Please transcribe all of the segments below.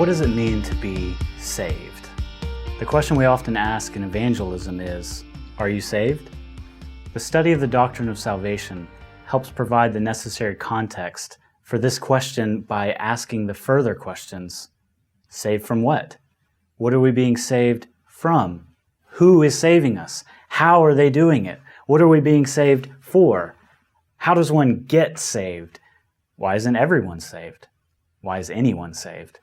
What does it mean to be saved? The question we often ask in evangelism is, are you saved? The study of the doctrine of salvation helps provide the necessary context for this question by asking the further questions. Saved from what? What are we being saved from? Who is saving us? How are they doing it? What are we being saved for? How does one get saved? Why isn't everyone saved? Why is anyone saved?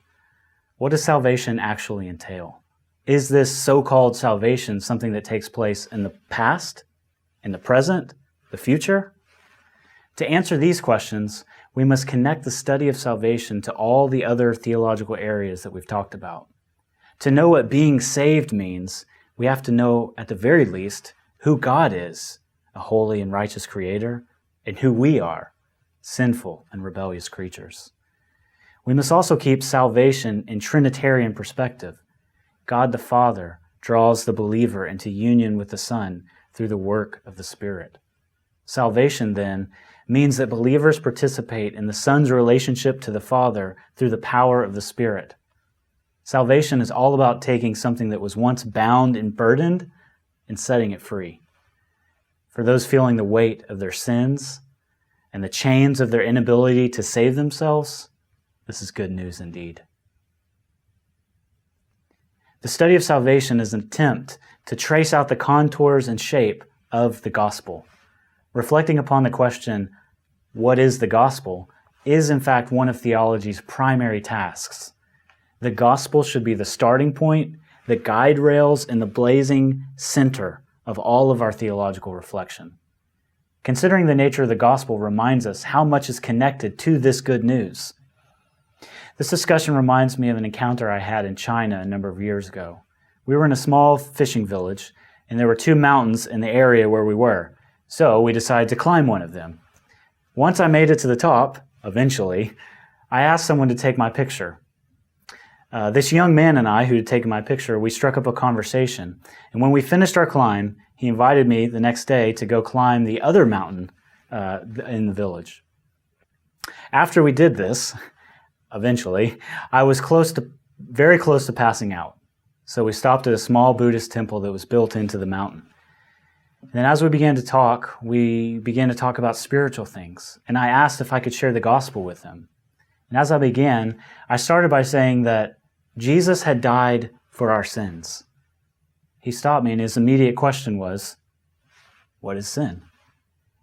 What does salvation actually entail? Is this so-called salvation something that takes place in the past, in the present, the future? To answer these questions, we must connect the study of salvation to all the other theological areas that we've talked about. To know what being saved means, we have to know, at the very least, who God is, a holy and righteous Creator, and who we are, sinful and rebellious creatures. We must also keep salvation in Trinitarian perspective. God the Father draws the believer into union with the Son through the work of the Spirit. Salvation, then, means that believers participate in the Son's relationship to the Father through the power of the Spirit. Salvation is all about taking something that was once bound and burdened and setting it free. For those feeling the weight of their sins and the chains of their inability to save themselves, this is good news indeed. The study of salvation is an attempt to trace out the contours and shape of the gospel. Reflecting upon the question, what is the gospel, is in fact one of theology's primary tasks. The gospel should be the starting point, the guide rails, and the blazing center of all of our theological reflection. Considering the nature of the gospel reminds us how much is connected to this good news. This discussion reminds me of an encounter I had in China a number of years ago. We were in a small fishing village, and there were two mountains in the area where we were, so we decided to climb one of them. Once I made it to the top, eventually, I asked someone to take my picture. This young man and I, who had taken my picture, we struck up a conversation, and when we finished our climb, he invited me the next day to go climb the other mountain in the village. After we did this, eventually, I was very close to passing out. So we stopped at a small Buddhist temple that was built into the mountain. And then as we began to talk about spiritual things. And I asked if I could share the gospel with him. And as I began, I started by saying that Jesus had died for our sins. He stopped me and his immediate question was, what is sin?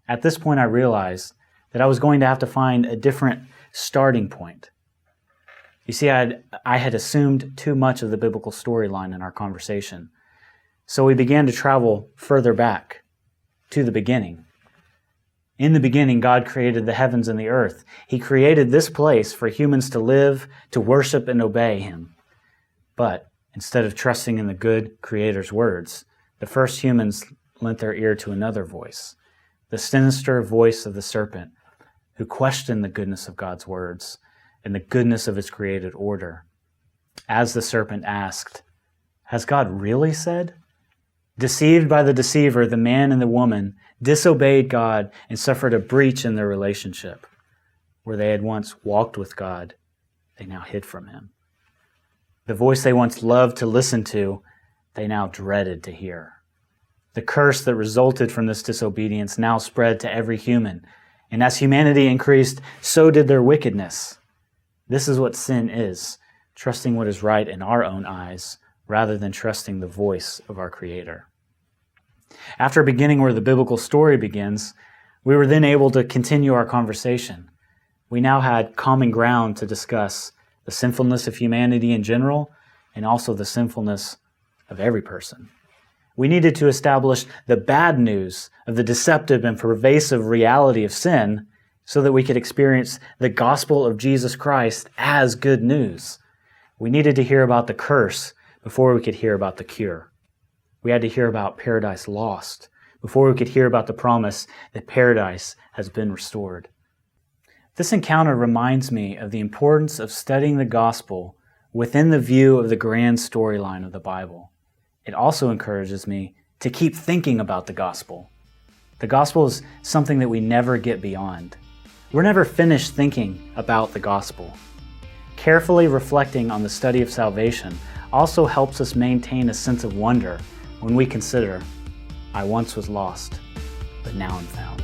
At this point, I realized that I was going to have to find a different starting point. You see, I had assumed too much of the biblical storyline in our conversation. So we began to travel further back to the beginning. In the beginning, God created the heavens and the earth. He created this place for humans to live, to worship, and obey Him. But instead of trusting in the good Creator's words, the first humans lent their ear to another voice, the sinister voice of the serpent, who questioned the goodness of God's words and the goodness of His created order. As the serpent asked, has God really said? Deceived by the deceiver, the man and the woman disobeyed God and suffered a breach in their relationship. Where they had once walked with God, they now hid from Him. The voice they once loved to listen to, they now dreaded to hear. The curse that resulted from this disobedience now spread to every human, and as humanity increased, so did their wickedness. This is what sin is, trusting what is right in our own eyes, rather than trusting the voice of our Creator. After beginning where the biblical story begins, we were then able to continue our conversation. We now had common ground to discuss the sinfulness of humanity in general, and also the sinfulness of every person. We needed to establish the bad news of the deceptive and pervasive reality of sin so that we could experience the gospel of Jesus Christ as good news. We needed to hear about the curse before we could hear about the cure. We had to hear about paradise lost before we could hear about the promise that paradise has been restored. This encounter reminds me of the importance of studying the gospel within the view of the grand storyline of the Bible. It also encourages me to keep thinking about the gospel. The gospel is something that we never get beyond. We're never finished thinking about the gospel. Carefully reflecting on the study of salvation also helps us maintain a sense of wonder when we consider, I once was lost, but now am found.